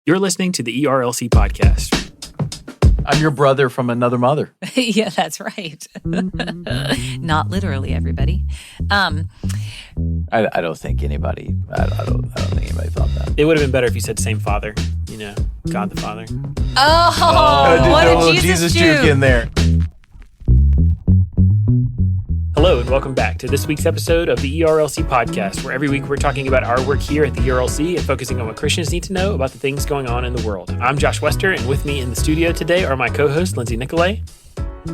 You're listening to the ERLC podcast. I'm your brother from another mother. Yeah, that's right. Not literally, everybody. I don't think anybody. I don't think anybody thought that. It would have been better if you said same father. You know, God the Father. What did Jesus do? Juke in there. Hello and welcome back to this week's episode of the ERLC podcast, where every week we're talking about our work here at the ERLC and focusing on what Christians need to know about the things going on in the world. I'm Josh Wester, and with me in the studio today are my co-hosts, Lindsay Nicolay.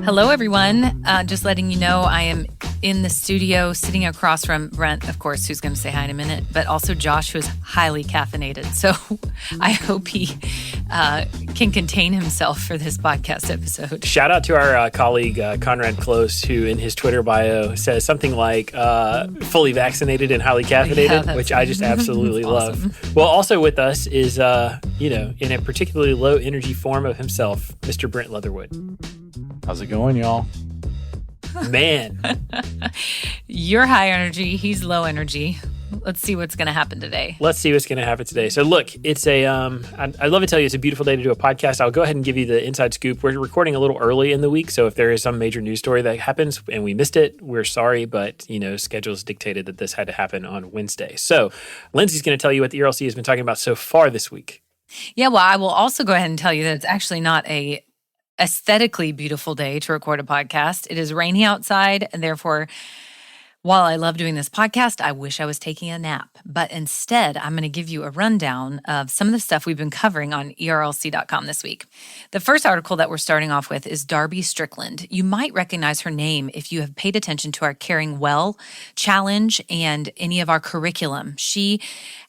Hello, everyone. Just letting you know I am in the studio sitting across from Brent, of course, who's going to say hi in a minute, but also Josh, who is highly caffeinated. So I hope he can contain himself for this podcast episode. Shout out to our colleague, Conrad Close, who in his Twitter bio says something like fully vaccinated and highly caffeinated, which I just absolutely awesome. love. Well, also with us is, in a particularly low energy form of himself, Mr. Brent Leatherwood. How's it going, y'all? Man. You're high energy. He's low energy. Let's see what's going to happen today. So look, it's I'd love to tell you it's a beautiful day to do a podcast. I'll go ahead and give you the inside scoop. We're recording a little early in the week, so if there is some major news story that happens and we missed it, we're sorry, but schedules dictated that this had to happen on Wednesday. So Lindsay's going to tell you what the ERLC has been talking about so far this week. Yeah, well, I will also go ahead and tell you that it's actually not a aesthetically beautiful day to record a podcast. It is rainy outside, and therefore, while I love doing this podcast, I wish I was taking a nap. But instead, I'm going to give you a rundown of some of the stuff we've been covering on ERLC.com this week. The first article that we're starting off with is Darby Strickland. You might recognize her name if you have paid attention to our Caring Well challenge and any of our curriculum. She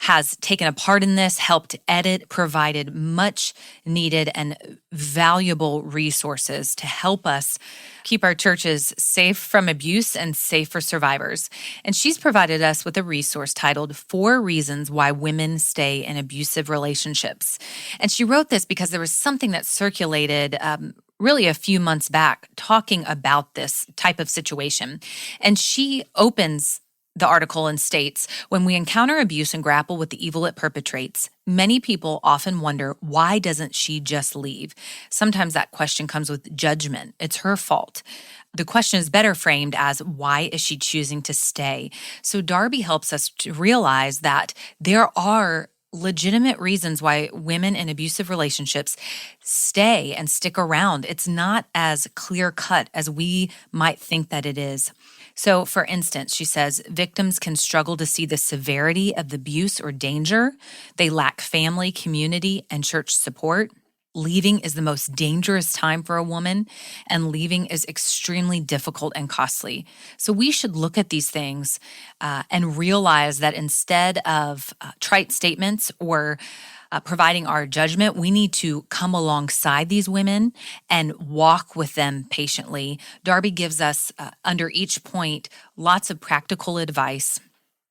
has taken a part in this, helped edit, provided much needed and valuable resources to help us keep our churches safe from abuse and safe for survivors. And she's provided us with a resource titled 4 Reasons Why Women Stay in Abusive Relationships. And she wrote this because there was something that circulated really a few months back talking about this type of situation. And she opens the article and states, when we encounter abuse and grapple with the evil it perpetrates, many people often wonder, why doesn't she just leave? Sometimes that question comes with judgment. It's her fault. The question is better framed as, why is she choosing to stay? So Darby helps us to realize that there are legitimate reasons why women in abusive relationships stay and stick around. It's not as clear-cut as we might think that it is. So, for instance, she says, victims can struggle to see the severity of the abuse or danger. They lack family, community, and church support. Leaving is the most dangerous time for a woman, and leaving is extremely difficult and costly. So we should look at these things and realize that instead of trite statements or providing our judgment, we need to come alongside these women and walk with them patiently. Darby gives us, under each point, lots of practical advice.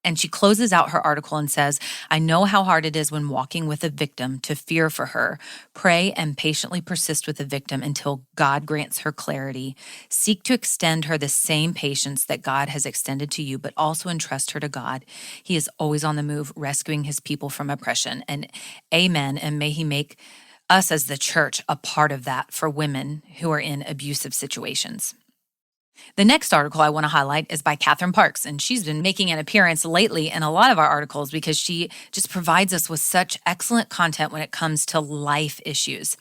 And she closes out her article and says, I know how hard it is when walking with a victim to fear for her. Pray and patiently persist with the victim until God grants her clarity. Seek to extend her the same patience that God has extended to you, but also entrust her to God. He is always on the move, rescuing his people from oppression. And amen. And may he make us as the church a part of that for women who are in abusive situations. The next article I want to highlight is by Catherine Parks, and she's been making an appearance lately in a lot of our articles because she just provides us with such excellent content when it comes to life issues.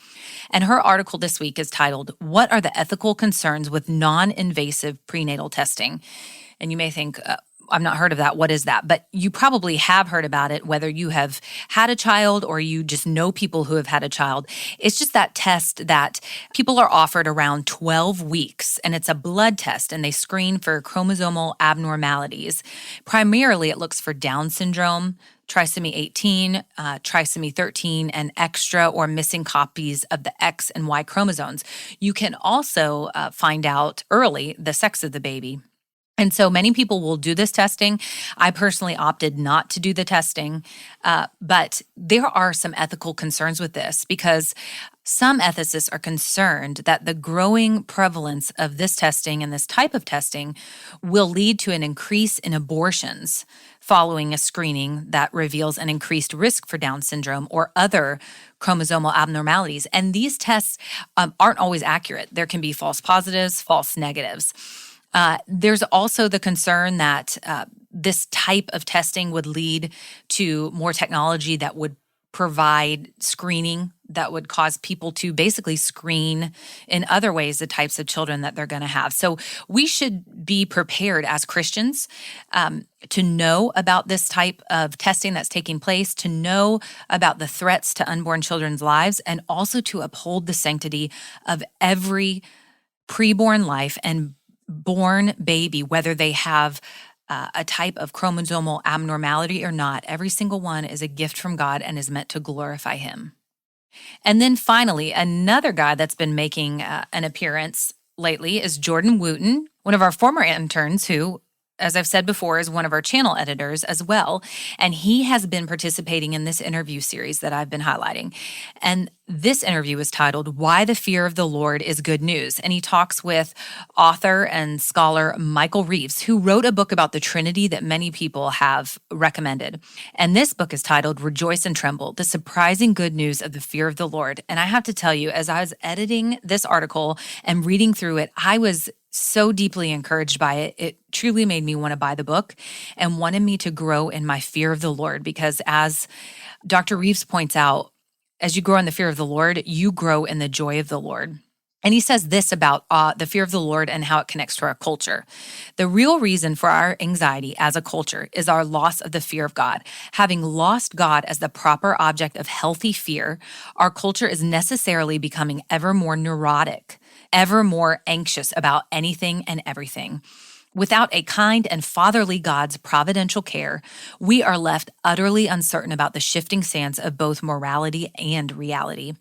And her article this week is titled, What are the ethical concerns with non-invasive prenatal testing? And you may think, I've not heard of that. What is that? But you probably have heard about it, whether you have had a child or you just know people who have had a child. It's just that test that people are offered around 12 weeks, and it's a blood test, and they screen for chromosomal abnormalities. Primarily, it looks for Down syndrome, trisomy 18, trisomy 13, and extra or missing copies of the X and Y chromosomes. You can also find out early the sex of the baby. And so many people will do this testing. I personally opted not to do the testing, but there are some ethical concerns with this because Some ethicists are concerned that the growing prevalence of this testing and this type of testing will lead to an increase in abortions following a screening that reveals an increased risk for Down syndrome or other chromosomal abnormalities. And these tests aren't always accurate. There can be false positives, false negatives. There's also the concern that this type of testing would lead to more technology that would provide screening that would cause people to basically screen in other ways the types of children that they're going to have. So we should be prepared as Christians to know about this type of testing that's taking place, to know about the threats to unborn children's lives, and also to uphold the sanctity of every preborn life and born baby, whether they have a type of chromosomal abnormality or not. Every single one is a gift from God and is meant to glorify Him. And then finally, another guy that's been making an appearance lately is Jordan Wootten, one of our former interns who, as I've said before, is one of our channel editors as well. And he has been participating in this interview series that I've been highlighting. And this interview is titled, Why the Fear of the Lord is Good News. And he talks with author and scholar Michael Reeves, who wrote a book about the Trinity that many people have recommended. And this book is titled Rejoice and Tremble, The Surprising Good News of the Fear of the Lord. And I have to tell you, as I was editing this article and reading through it, I was so deeply encouraged by it. It truly made me want to buy the book and wanted me to grow in my fear of the Lord, because as Dr. Reeves points out, as you grow in the fear of the Lord, you grow in the joy of the Lord. And he says this about the fear of the Lord and how it connects to our culture. The real reason for our anxiety as a culture is our loss of the fear of God. Having lost God as the proper object of healthy fear, our culture is necessarily becoming ever more neurotic, ever more anxious about anything and everything. Without a kind and fatherly God's providential care, we are left utterly uncertain about the shifting sands of both morality and reality.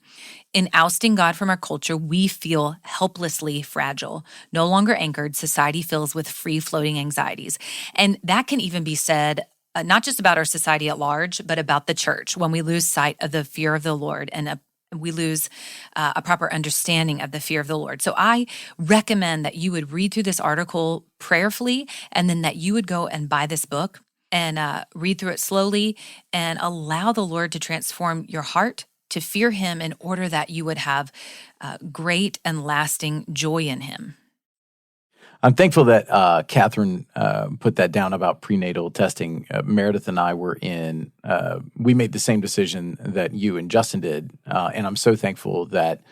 In ousting God from our culture, we feel helplessly fragile. No longer anchored, society fills with free-floating anxieties. And that can even be said not just about our society at large, but about the church, when we lose sight of the fear of the Lord and we lose a proper understanding of the fear of the Lord. So I recommend that you would read through this article prayerfully, and then that you would go and buy this book and read through it slowly and allow the Lord to transform your heart to fear Him in order that you would have great and lasting joy in Him. I'm thankful that Catherine put that down about prenatal testing. Meredith and I were we made the same decision that you and Justin did. And I'm so thankful that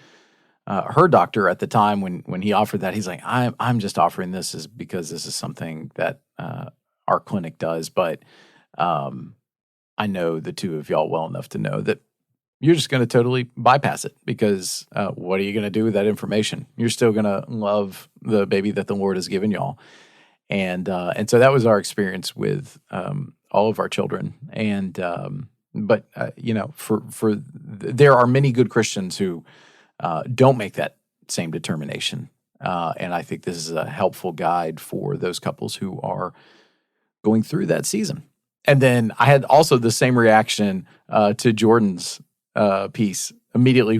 her doctor at the time, when he offered that, he's like, I'm just offering this because this is something that our clinic does. But I know the two of y'all well enough to know that you're just going to totally bypass it, because what are you going to do with that information? You're still going to love the baby that the Lord has given y'all. And so that was our experience with all of our children. But there are many good Christians who don't make that same determination. And I think this is a helpful guide for those couples who are going through that season. And then I had also the same reaction to Jordan's piece immediately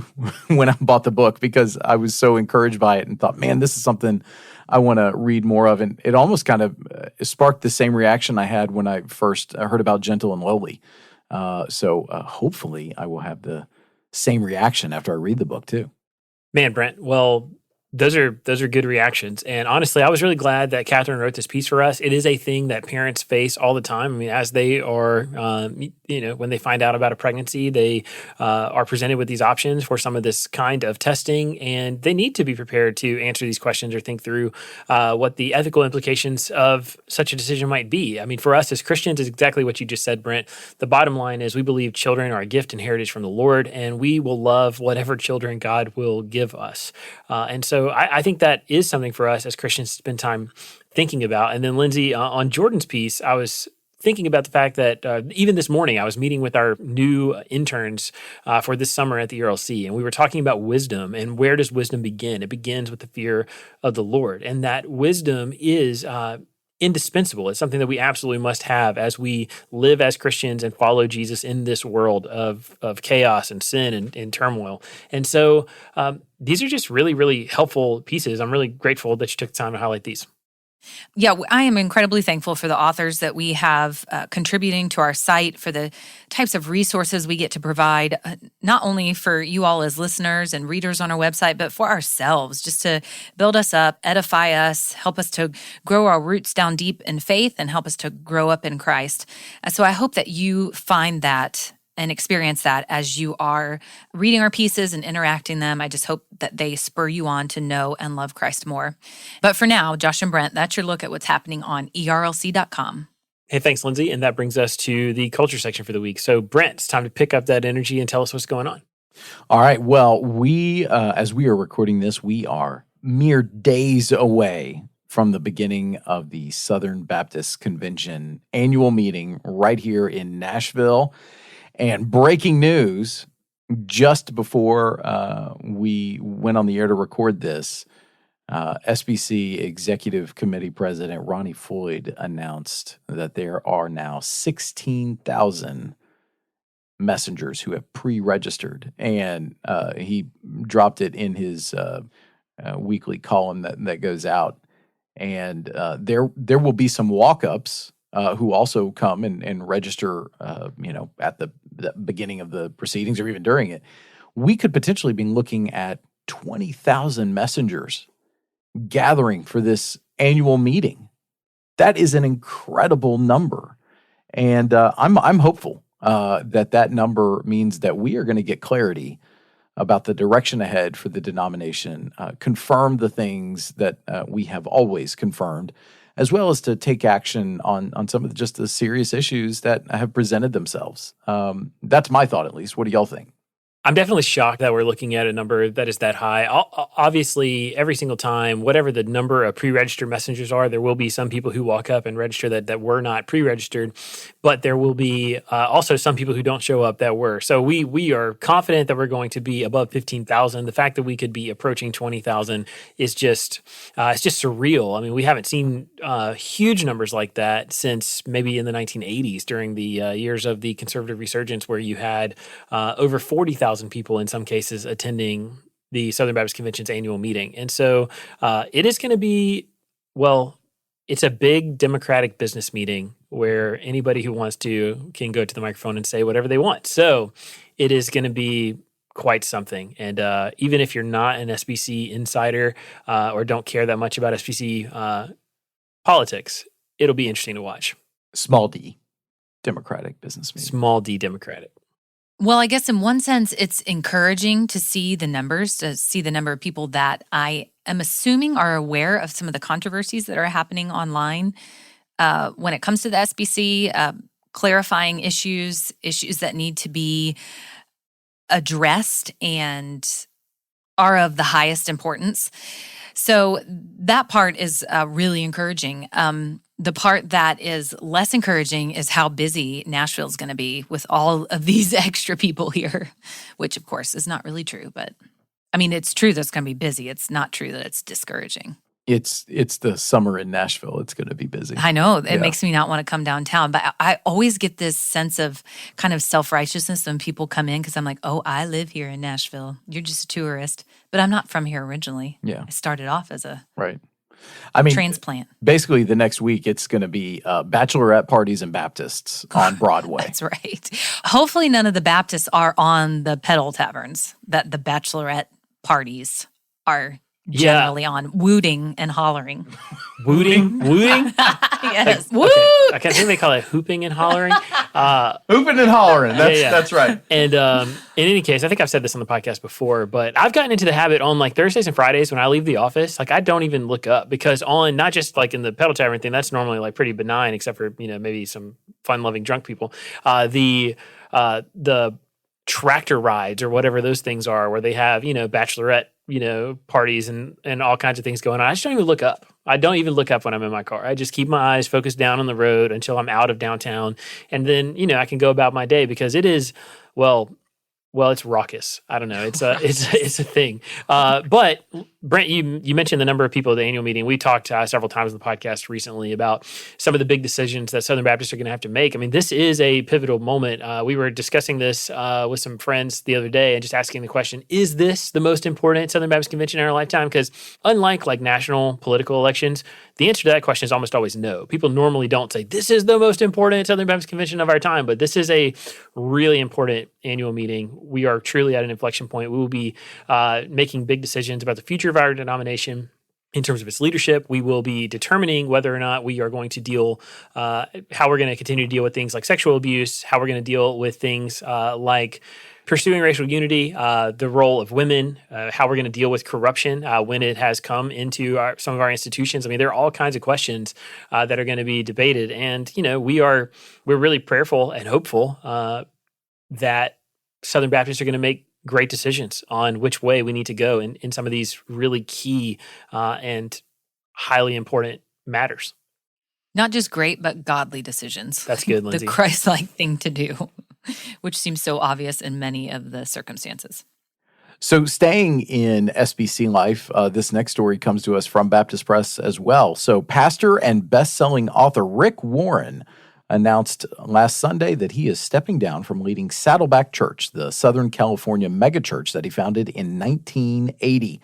when I bought the book, because I was so encouraged by it and thought, man, this is something I want to read more of. And it almost kind of sparked the same reaction I had when I first heard about Gentle and Lowly. So hopefully I will have the same reaction after I read the book too. Man, Brent, well, those are good reactions. And honestly, I was really glad that Catherine wrote this piece for us. It is a thing that parents face all the time. I mean, as they are, when they find out about a pregnancy, they are presented with these options for some of this kind of testing, and they need to be prepared to answer these questions or think through what the ethical implications of such a decision might be. I mean, for us as Christians, is exactly what you just said, Brent. The bottom line is we believe children are a gift and heritage from the Lord, and we will love whatever children God will give us. And so I think that is something for us as Christians to spend time thinking about. And then, Lindsay, on Jordan's piece, I was thinking about the fact that even this morning I was meeting with our new interns for this summer at the ERLC, and we were talking about wisdom and where does wisdom begin? It begins with the fear of the Lord, and that wisdom is indispensable. It's something that we absolutely must have as we live as Christians and follow Jesus in this world of chaos and sin and turmoil. And so these are just really, really helpful pieces. I'm really grateful that you took the time to highlight these. Yeah, I am incredibly thankful for the authors that we have contributing to our site, for the types of resources we get to provide, not only for you all as listeners and readers on our website, but for ourselves, just to build us up, edify us, help us to grow our roots down deep in faith, and help us to grow up in Christ. So I hope that you find that and experience that as you are reading our pieces and interacting them. I just hope that they spur you on to know and love Christ more. But for now, Josh and Brent, that's your look at what's happening on ERLC.com. Hey, thanks, Lindsay. And that brings us to the culture section for the week. So, Brent, it's time to pick up that energy and tell us what's going on. All right. Well, as we are recording this, we are mere days away from the beginning of the Southern Baptist Convention annual meeting right here in Nashville. And breaking news, just before we went on the air to record this, SBC Executive Committee President Ronnie Floyd announced that there are now 16,000 messengers who have pre-registered. And he dropped it in his weekly column that goes out. And there will be some walk-ups who also come and register, at the beginning of the proceedings or even during it. We could potentially be looking at 20,000 messengers gathering for this annual meeting. That is an incredible number. And I'm hopeful that number means that we are going to get clarity about the direction ahead for the denomination, confirm the things that we have always confirmed, as well as to take action on some of just the serious issues that have presented themselves. That's my thought, at least. What do y'all think? I'm definitely shocked that we're looking at a number that is that high. Obviously, every single time, whatever the number of pre-registered messengers are, there will be some people who walk up and register that were not pre-registered, but there will be also some people who don't show up that were. So we are confident that we're going to be above 15,000. The fact that we could be approaching 20,000 is just it's just surreal. I mean, we haven't seen huge numbers like that since maybe in the 1980s during the years of the conservative resurgence, where you had over 40,000 people in some cases attending the Southern Baptist Convention's annual meeting. And so it is going to be, it's a big Democratic business meeting where anybody who wants to can go to the microphone and say whatever they want. So it is going to be quite something. And even if you're not an SBC insider or don't care that much about SBC politics, it'll be interesting to watch. Small d, Democratic business meeting. Small d, Democratic. Well, I guess in one sense, it's encouraging to see the numbers, to see the number of people that I am assuming are aware of some of the controversies that are happening online when it comes to the SBC, clarifying issues that need to be addressed and are of the highest importance. So that part is really encouraging. The part that is less encouraging is how busy Nashville is going to be with all of these extra people here, which of course is not really true. But I mean, it's true that it's going to be busy. It's not true that it's discouraging. It's the summer in Nashville. It's going to be busy. I know. It makes me not want to come downtown. But I always get this sense of kind of self-righteousness when people come in, because I'm like, oh, I live here in Nashville. You're just a tourist. But I'm not from here originally. Yeah. I started off as a transplant. Basically, the next week, it's going to be bachelorette parties and Baptists on Broadway. That's right. Hopefully none of the Baptists are on the pedal taverns that the bachelorette parties are generally on, wooting and hollering. Wooting? Yes. Woo! Okay. I think they call it hooping and hollering. Hooping and hollering. That's right. And in any case, I think I've said this on the podcast before, but I've gotten into the habit on like Thursdays and Fridays when I leave the office, like I don't even look up, because on not just like in the pedal tavern thing, that's normally like pretty benign, except for, maybe some fun-loving drunk people. The tractor rides or whatever those things are, where they have, bachelorette, parties and all kinds of things going on. I just don't even look up. I don't even look up when I'm in my car. I just keep my eyes focused down on the road until I'm out of downtown. And then, I can go about my day, because it is, it's raucous. I don't know. It's a thing. But Brent, you mentioned the number of people at the annual meeting. We talked several times on the podcast recently about some of the big decisions that Southern Baptists are going to have to make. I mean, this is a pivotal moment. We were discussing this with some friends the other day and just asking the question, is this the most important Southern Baptist Convention in our lifetime? Because unlike like national political elections, the answer to that question is almost always no. People normally don't say, this is the most important Southern Baptist Convention of our time, but this is a really important annual meeting. We are truly at an inflection point. We will be making big decisions about the future of our denomination in terms of its leadership. We will be determining whether or not we are going to deal, how we're going to continue to deal with things like sexual abuse, how we're going to deal with things like pursuing racial unity, the role of women, how we're going to deal with corruption when it has come into some of our institutions. I mean, there are all kinds of questions that are going to be debated. And, we're really prayerful and hopeful that Southern Baptists are going to make great decisions on which way we need to go in some of these really key and highly important matters. Not just great, but godly decisions. That's good, Lindsay. The Christ-like thing to do, which seems so obvious in many of the circumstances. So staying in SBC life, this next story comes to us from Baptist Press as well. So pastor and best-selling author Rick Warren announced last Sunday that he is stepping down from leading Saddleback Church, the Southern California megachurch that he founded in 1980.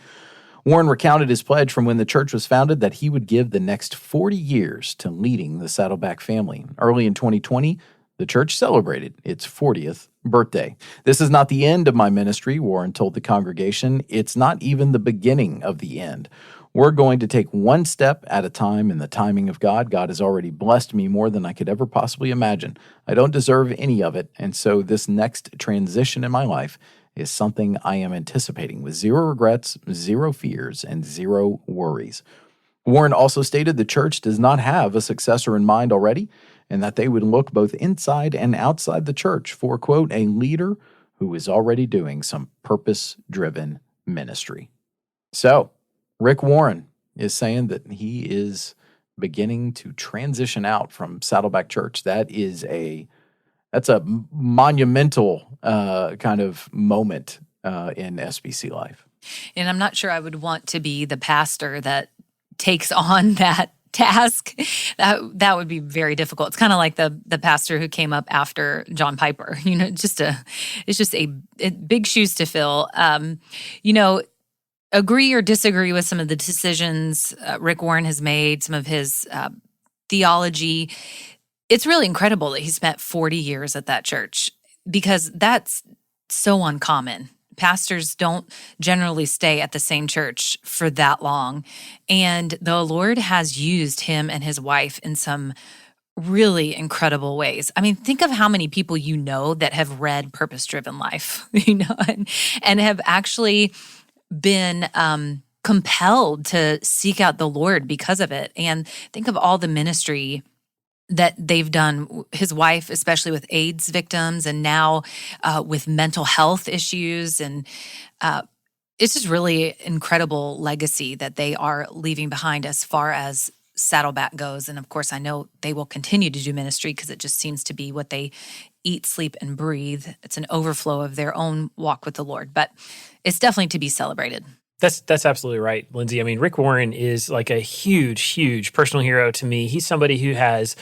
Warren recounted his pledge from when the church was founded that he would give the next 40 years to leading the Saddleback family. Early in 2020, the church celebrated its 40th birthday. This is not the end of my ministry, Warren told the congregation. It's not even the beginning of the end. We're going to take one step at a time in the timing of God. God has already blessed me more than I could ever possibly imagine. I don't deserve any of it, and so this next transition in my life is something I am anticipating with zero regrets, zero fears, and zero worries. Warren also stated the church does not have a successor in mind already, and that they would look both inside and outside the church for, quote, a leader who is already doing some purpose-driven ministry. So, Rick Warren is saying that he is beginning to transition out from Saddleback Church. That's a monumental kind of moment in SBC life. And I'm not sure I would want to be the pastor that takes on that task. That would be very difficult. It's kind of like the pastor who came up after John Piper. It's just a big shoes to fill. Agree or disagree with some of the decisions Rick Warren has made, some of his theology. It's really incredible that he spent 40 years at that church because that's so uncommon. Pastors don't generally stay at the same church for that long. And the Lord has used him and his wife in some really incredible ways. I mean, think of how many people that have read Purpose-Driven Life, and have actually been compelled to seek out the Lord because of it. And think of all the ministry that they've done, his wife, especially with AIDS victims, and now with mental health issues. And it's just really incredible legacy that they are leaving behind as far as Saddleback goes. And of course, I know they will continue to do ministry because it just seems to be what they eat, sleep, and breathe. It's an overflow of their own walk with the Lord, but it's definitely to be celebrated. That's absolutely right, Lindsay. I mean, Rick Warren is like a huge, huge personal hero to me. He's somebody who has,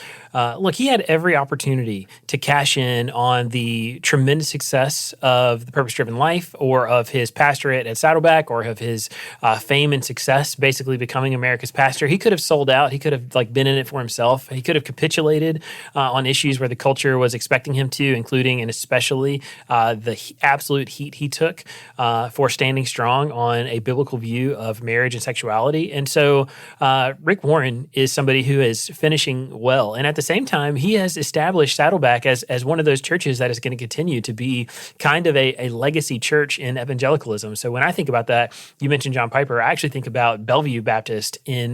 he had every opportunity to cash in on the tremendous success of the Purpose-Driven Life or of his pastorate at Saddleback or of his fame and success, basically becoming America's pastor. He could have sold out. He could have been in it for himself. He could have capitulated on issues where the culture was expecting him to, including and especially the absolute heat he took for standing strong on a biblical view of marriage and sexuality. And so Rick Warren is somebody who is finishing well. And at the same time, he has established Saddleback as one of those churches that is going to continue to be kind of a legacy church in evangelicalism. So when I think about that, you mentioned John Piper, I actually think about Bellevue Baptist in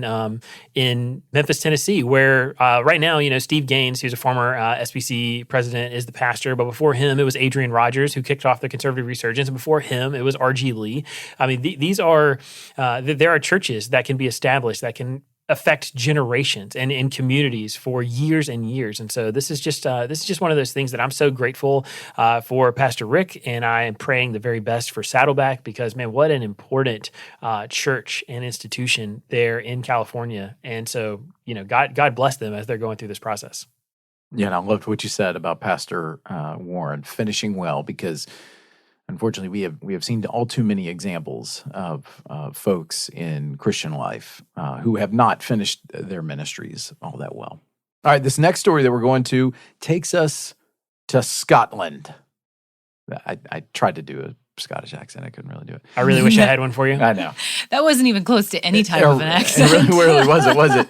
Memphis, Tennessee, where right now, Steve Gaines, who's a former SBC president, is the pastor. But before him, it was Adrian Rogers, who kicked off the conservative resurgence. And before him, it was R.G. Lee. I mean, there are churches that can be established that can affect generations and in communities for years and years. And so this is just one of those things that I'm so grateful for Pastor Rick, and I am praying the very best for Saddleback, because man, what an important church and institution there in California. And so, God bless them as they're going through this process. Yeah, and I loved what you said about Pastor Warren finishing well, because unfortunately, we have seen all too many examples of folks in Christian life who have not finished their ministries all that well. All right, this next story that we're going to takes us to Scotland. I tried to do a Scottish accent. I couldn't really do it. I really wish I had one for you. I know. That wasn't even close to any type of an accent. It really wasn't, was it?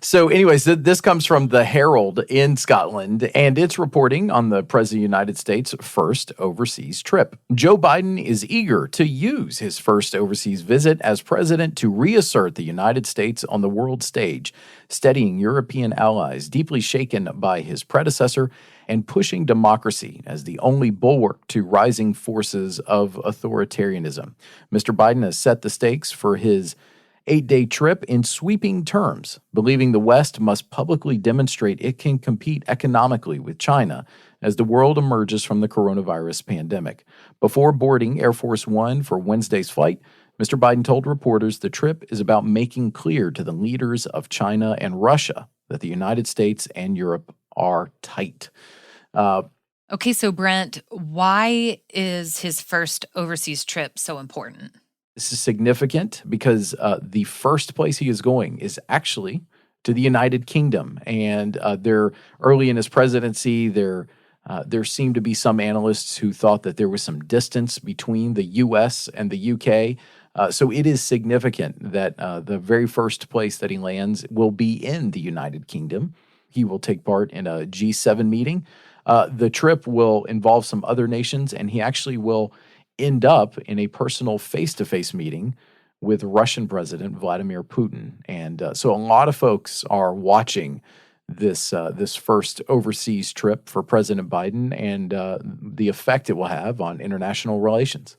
So anyways, this comes from the Herald in Scotland, and it's reporting on the President of the United States' first overseas trip. Joe Biden is eager to use his first overseas visit as president to reassert the United States on the world stage, steadying European allies deeply shaken by his predecessor and pushing democracy as the only bulwark to rising forces of authoritarianism. Mr. Biden has set the stakes for his 8-day trip in sweeping terms, believing the West must publicly demonstrate it can compete economically with China as the world emerges from the coronavirus pandemic. Before boarding Air Force One for Wednesday's flight, Mr. Biden told reporters the trip is about making clear to the leaders of China and Russia that the United States and Europe are tight. Okay, so Brent, why is his first overseas trip so important? This is significant because the first place he is going is actually to the United Kingdom. And there, early in his presidency, there seemed to be some analysts who thought that there was some distance between the U.S. and the U.K. So it is significant that the very first place that he lands will be in the United Kingdom. He will take part in a G7 meeting. The trip will involve some other nations, and he actually will end up in a personal face-to-face meeting with Russian President Vladimir Putin. And so a lot of folks are watching this first overseas trip for President Biden and the effect it will have on international relations.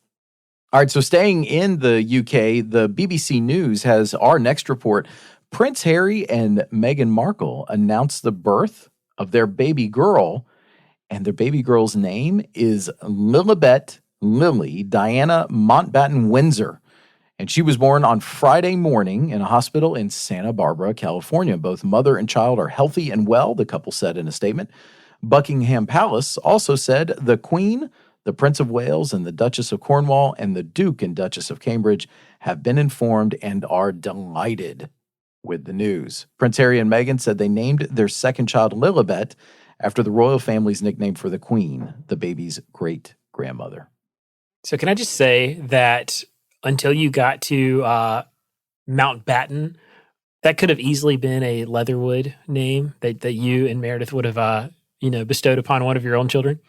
All right, so staying in the UK, the BBC News has our next report. Prince Harry and Meghan Markle announced the birth of their baby girl, and their baby girl's name is Lilibet Diana Mountbatten-Windsor, and she was born on Friday morning in a hospital in Santa Barbara, California. Both mother and child are healthy and well, the couple said in a statement. Buckingham Palace also said the Queen, the Prince of Wales, and the Duchess of Cornwall, and the Duke and Duchess of Cambridge have been informed and are delighted with the news. Prince Harry and Meghan said they named their second child Lilibet after the royal family's nickname for the Queen, the baby's great-grandmother. So can I just say that until you got to Mountbatten, that could have easily been a Leatherwood name that you and Meredith would have bestowed upon one of your own children.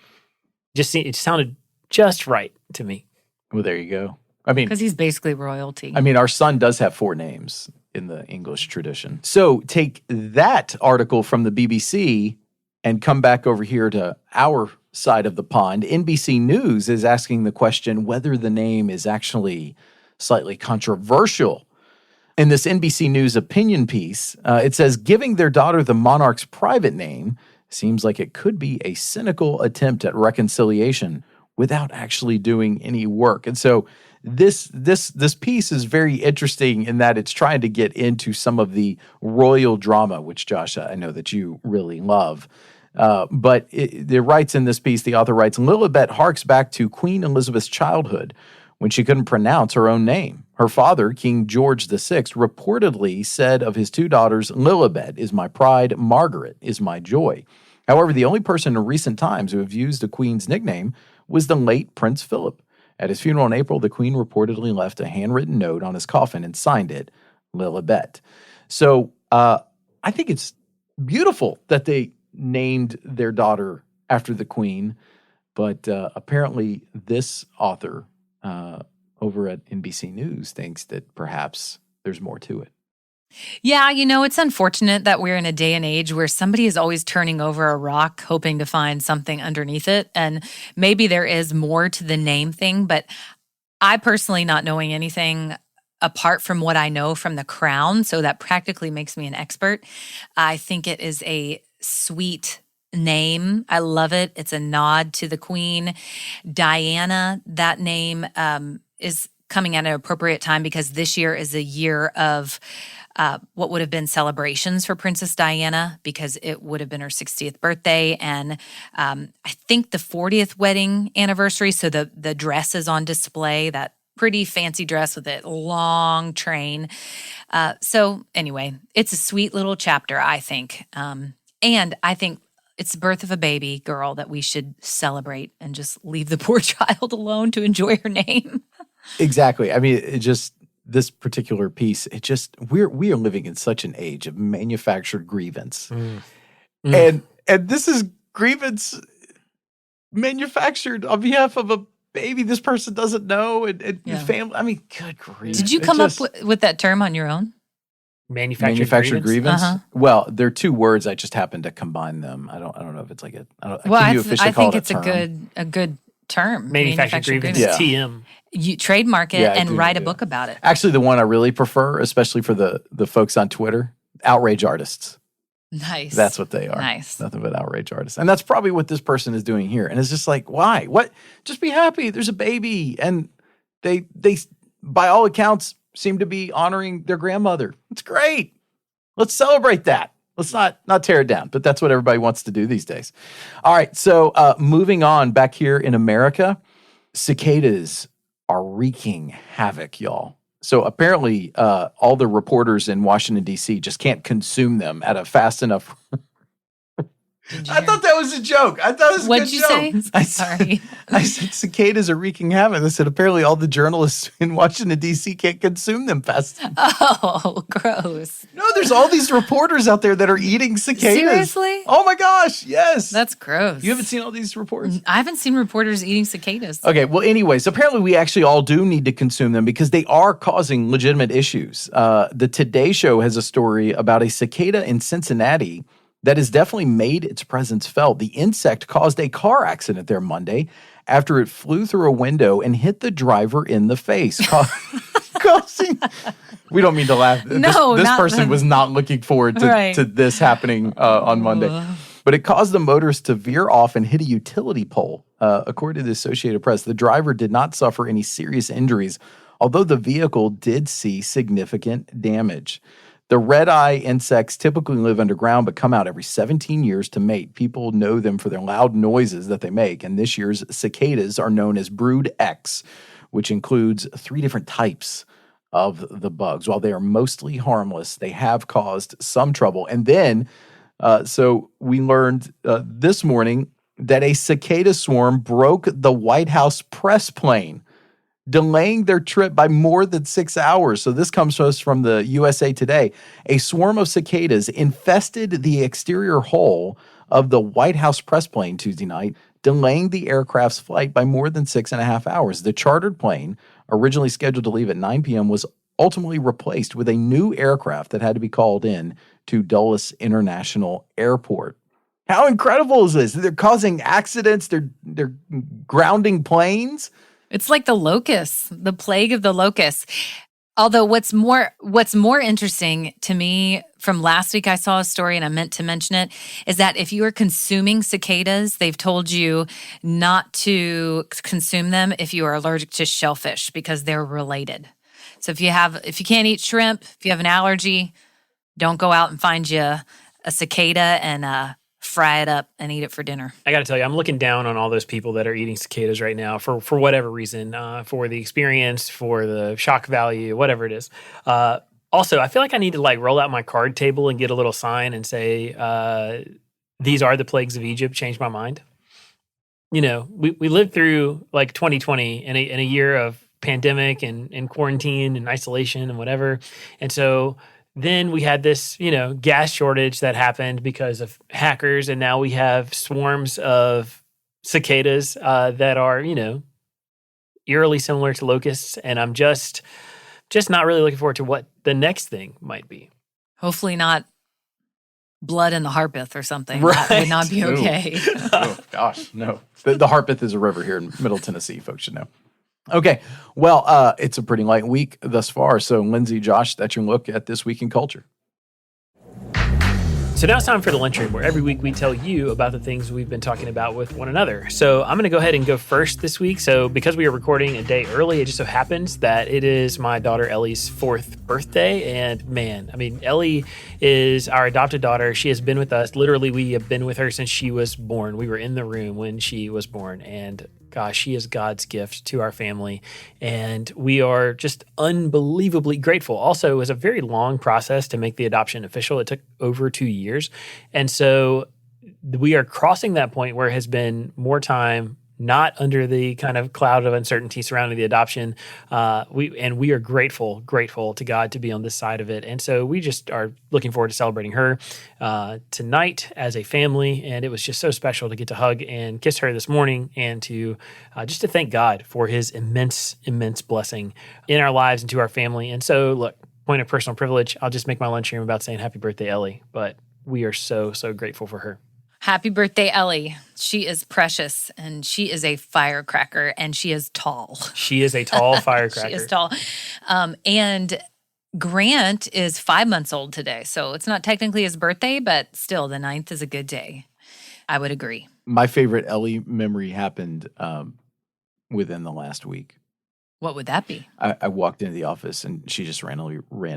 It sounded just right to me. Well, there you go. I mean, because he's basically royalty. I mean, our son does have 4 names in the English tradition. So take that article from the BBC and come back over here to our side of the pond. NBC News is asking the question whether the name is actually slightly controversial. In this NBC News opinion piece, it says giving their daughter the monarch's private name seems like it could be a cynical attempt at reconciliation without actually doing any work. And so this piece is very interesting in that it's trying to get into some of the royal drama, which, Josh, I know that you really love. But it writes in this piece, the author writes, Lilibet harks back to Queen Elizabeth's childhood when she couldn't pronounce her own name. Her father, King George VI, reportedly said of his 2 daughters, Lilibet is my pride, Margaret is my joy. However, the only person in recent times who have used the Queen's nickname was the late Prince Philip. At his funeral in April, the Queen reportedly left a handwritten note on his coffin and signed it, Lilibet. So I think it's beautiful that they named their daughter after the Queen, but apparently this author over at NBC News thinks that perhaps there's more to it. Yeah, it's unfortunate that we're in a day and age where somebody is always turning over a rock hoping to find something underneath it, and maybe there is more to the name thing, but I personally, not knowing anything apart from what I know from The Crown, so that practically makes me an expert. I think it is a sweet name. I love it. It's a nod to the Queen. Diana, that name is coming at an appropriate time because this year is a year of what would have been celebrations for Princess Diana because it would have been her 60th birthday and I think the 40th wedding anniversary. So the dress is on display, that pretty fancy dress with a long train. So anyway, it's a sweet little chapter, I think. And I think it's the birth of a baby girl that we should celebrate and just leave the poor child alone to enjoy her name. Exactly. I mean, it just, this particular piece, it just, we are living in such an age of manufactured grievance. And this is grievance manufactured on behalf of a baby this person doesn't know and family. I mean, good grief. Did you come up with that term on your own? Manufactured grievance? Uh-huh. Well, they're two words. I just happened to combine them. I don't know if it's like a. I think it's a good term. Manufactured grievance. Yeah. TM. You trademark it and write a book about it. Actually, the one I really prefer, especially for the folks on Twitter, outrage artists. Nice. That's what they are. Nice. Nothing but outrage artists. And that's probably what this person is doing here. And it's just like, why? What? Just be happy. There's a baby. And they by all accounts, seem to be honoring their grandmother. It's great. Let's celebrate that. Let's not tear it down. But that's what everybody wants to do these days. All right. So moving on back here in America, cicadas are wreaking havoc, y'all. So apparently, all the reporters in Washington, D.C. just can't consume them at a fast enough. I thought that was a joke. I thought it was a good joke. What'd you say? Sorry. I said cicadas are wreaking havoc. I said apparently all the journalists in Washington, D.C. can't consume them fast enough. Oh, gross. No, there's all these reporters out there that are eating cicadas. Seriously? Oh my gosh, yes. That's gross. You haven't seen all these reports? I haven't seen reporters eating cicadas. Okay, well, anyways, apparently we actually all do need to consume them because they are causing legitimate issues. The Today Show has a story about a cicada in Cincinnati that has definitely made its presence felt. The insect caused a car accident there Monday after it flew through a window and hit the driver in the face, causing... We don't mean to laugh. No, this person was not looking forward to this happening on Monday. But it caused the motorist to veer off and hit a utility pole. According to the Associated Press, the driver did not suffer any serious injuries, although the vehicle did see significant damage. The red-eye insects typically live underground but come out every 17 years to mate. People know them for their loud noises that they make, and this year's cicadas are known as Brood X, which includes 3 different types of the bugs. While they are mostly harmless, they have caused some trouble. And then, so we learned this morning that a cicada swarm broke the White House press plane, delaying their trip by more than 6 hours. So this comes to us from the USA Today. A swarm of cicadas infested the exterior hull of the White House press plane Tuesday night, delaying the aircraft's flight by more than 6.5 hours. The chartered plane, originally scheduled to leave at 9 p.m., was ultimately replaced with a new aircraft that had to be called in to Dulles International Airport. How incredible is this? They're causing accidents. They're grounding planes. It's like the locusts, the plague of the locusts. Although what's more interesting to me from last week, I saw a story and I meant to mention it, is that if you are consuming cicadas, they've told you not to consume them if you are allergic to shellfish because they're related. So if you can't eat shrimp, if you have an allergy, don't go out and find you a cicada and fry it up and eat it for dinner. I got to tell you, I'm looking down on all those people that are eating cicadas right now for whatever reason, for the experience, for the shock value, whatever it is. Also, I feel like I need to roll out my card table and get a little sign and say, these are the plagues of Egypt, change my mind. You know, we lived through 2020 in a year of pandemic and quarantine and isolation and whatever. And so then we had this, gas shortage that happened because of hackers. And now we have swarms of cicadas that are, eerily similar to locusts. And I'm just not really looking forward to what the next thing might be. Hopefully not blood in the Harpeth or something. Right. That would not be okay. Oh, gosh, no. The Harpeth is a river here in Middle Tennessee, folks should know. Okay. Well, it's a pretty light week thus far. So, Lindsay, Josh, that's your look at This Week in Culture. So now it's time for the Lunchroom, where every week we tell you about the things we've been talking about with one another. So I'm going to go ahead and go first this week. So because we are recording a day early, it just so happens that it is my daughter Ellie's 4th birthday. And man, I mean, Ellie is our adopted daughter. She has been with us. Literally, we have been with her since she was born. We were in the room when she was born. And gosh, she is God's gift to our family. And we are just unbelievably grateful. Also, it was a very long process to make the adoption official. It took over 2 years. And so we are crossing that point where it has been more time not under the kind of cloud of uncertainty surrounding the adoption. We are grateful to God to be on this side of it. And so we just are looking forward to celebrating her tonight as a family. And it was just so special to get to hug and kiss her this morning and to just to thank God for his immense, immense blessing in our lives and to our family. And so, look, point of personal privilege, I'll just make my lunchroom about saying happy birthday, Ellie. But we are so, so grateful for her. Happy birthday, Ellie. She is precious, and she is a firecracker, and she is tall. She is a tall firecracker. She is tall. And Grant is 5 months old today, so it's not technically his birthday, but still, the 9th is a good day. I would agree. My favorite Ellie memory happened within the last week. What would that be? I walked into the office, and she just ran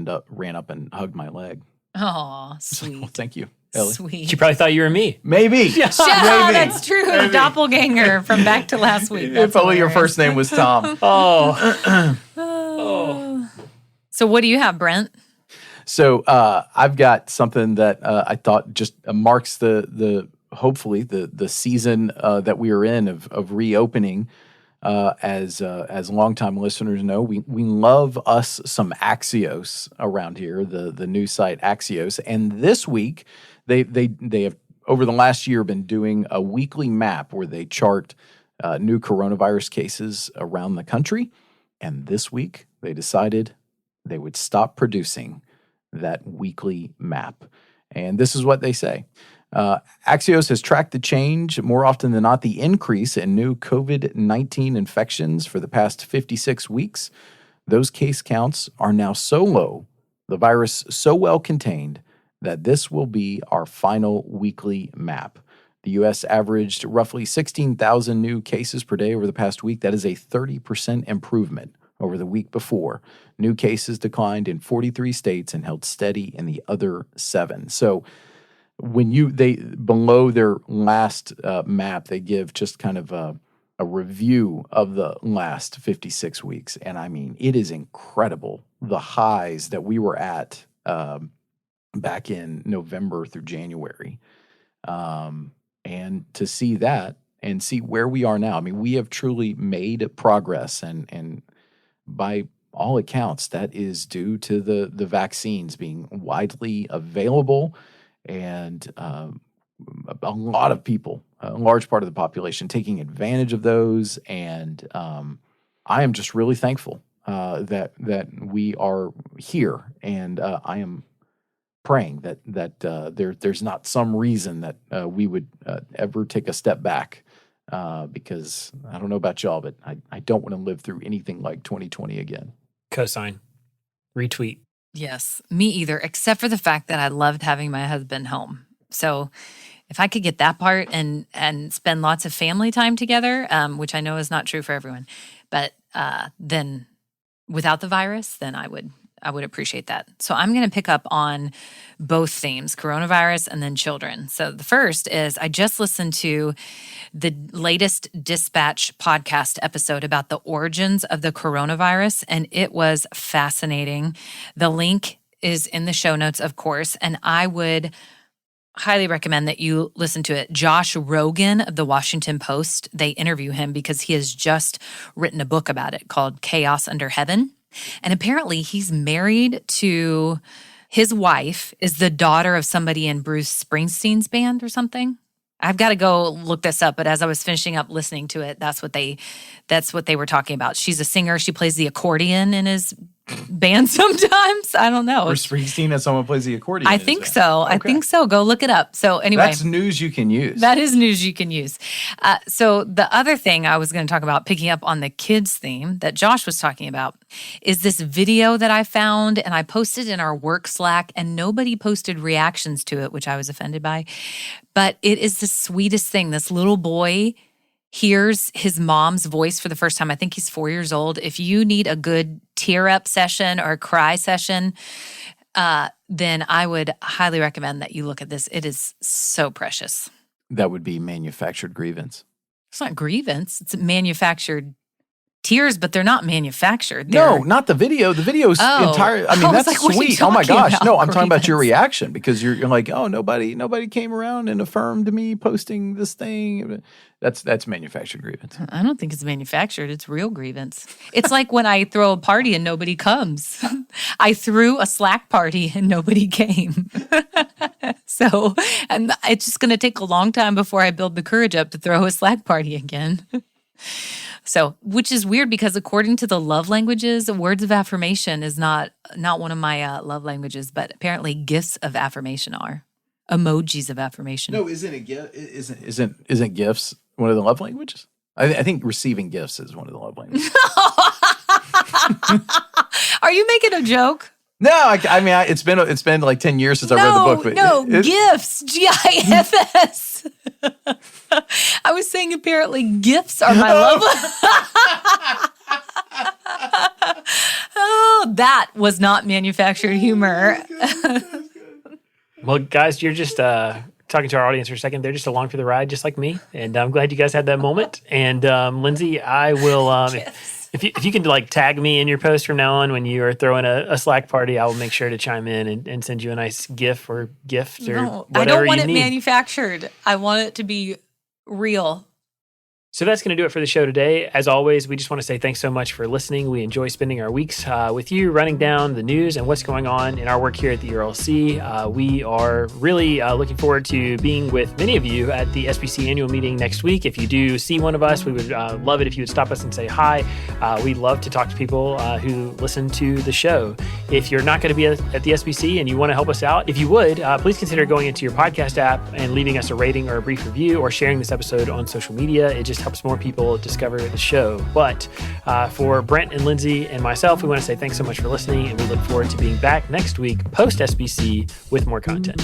up and hugged my leg. Oh, sweet. Well, thank you, Ellie. Sweet. She probably thought you were me. Maybe. Yeah, Maybe. that's true. Maybe. Doppelganger from back to last week. If only your first name was Tom. Oh. So what do you have, Brent? So I've got something that I thought just marks hopefully the season that we are in of reopening. As longtime listeners know, we love us some Axios around here, the news site Axios. And this week, they have over the last year been doing a weekly map where they chart new coronavirus cases around the country. And this week, they decided they would stop producing that weekly map. And this is what they say. Axios has tracked the change, more often than not, the increase in new COVID-19 infections for the past 56 weeks. Those case counts are now so low, the virus so well contained, that this will be our final weekly map. The U.S. averaged roughly 16,000 new cases per day over the past week. That is a 30% improvement over the week before. New cases declined in 43 states and held steady in the other 7. So when they below their last map, they give just kind of a review of the last 56 weeks. And I mean, it is incredible, the highs that we were at back in November through January. And to see that and see where we are now, I mean, we have truly made progress. And by all accounts, that is due to the vaccines being widely available. And a lot of people, a large part of the population, taking advantage of those. And I am just really thankful that we are here. And I am praying that there's not some reason that we would ever take a step back. Because I don't know about y'all, but I don't want to live through anything like 2020 again. Cosign. Retweet. Yes, me either, except for the fact that I loved having my husband home. So if I could get that part and spend lots of family time together, which I know is not true for everyone, but then without the virus, then I would appreciate that. So I'm going to pick up on both themes, coronavirus and then children. So the first is I just listened to the latest Dispatch podcast episode about the origins of the coronavirus, and it was fascinating. The link is in the show notes, of course, and I would highly recommend that you listen to it. Josh Rogan of the Washington Post, they interview him because he has just written a book about it called Chaos Under Heaven. And apparently he's married to his wife is the daughter of somebody in Bruce Springsteen's band or something. I've got to go look this up, but as I was finishing up listening to it, that's what they were talking about. She's a singer. She plays the accordion in his band sometimes. I don't know. Or Springsteen and someone plays the accordion. I think so. Okay. I think so. Go look it up. So anyway. That's news you can use. That is news you can use. So the other thing I was going to talk about, picking up on the kids theme that Josh was talking about, is this video that I found, and I posted in our work Slack, and nobody posted reactions to it, which I was offended by. But it is the sweetest thing. This little boy hears his mom's voice for the first time. I think he's 4 years old. If you need a good tear up session or a cry session, then I would highly recommend that you look at this. It is so precious. That would be manufactured grievance. It's not grievance. It's manufactured tears, but they're not manufactured. No, not the video. The video is entire. I mean, that's like, sweet. Oh my gosh. No, I'm talking about your reaction, because you're like, oh, nobody came around and affirmed me posting this thing. That's manufactured grievance. I don't think it's manufactured. It's real grievance. It's like when I throw a party and nobody comes. I threw a Slack party and nobody came. So, and it's just going to take a long time before I build the courage up to throw a Slack party again. So, which is weird, because according to the love languages, words of affirmation is not one of my love languages, but apparently gifts of affirmation are. Emojis of affirmation. No, isn't gifts one of the love languages? I think receiving gifts is one of the love languages. Are you making a joke? No, I mean, it's been like 10 years since I read the book. But gifts, GIFS. I was saying apparently gifts are my love. Oh, that was not manufactured humor. Well, guys, you're just talking to our audience for a second. They're just along for the ride, just like me. And I'm glad you guys had that moment. And Lindsay, I will, if you can like tag me in your post from now on when you are throwing a Slack party, I will make sure to chime in and send you a nice GIF or gift or whatever you need. I don't want it manufactured. I want it to be real. So that's going to do it for the show today. As always, we just want to say thanks so much for listening. We enjoy spending our weeks with you, running down the news and what's going on in our work here at the ERLC. We are really looking forward to being with many of you at the SBC annual meeting next week. If you do see one of us, we would love it if you would stop us and say hi. We love to talk to people who listen to the show. If you're not going to be at the SBC and you want to help us out, if you would, please consider going into your podcast app and leaving us a rating or a brief review, or sharing this episode on social media. It just helps more people discover the show. But for Brent and Lindsay and myself, we want to say thanks so much for listening, and we look forward to being back next week post SBC with more content.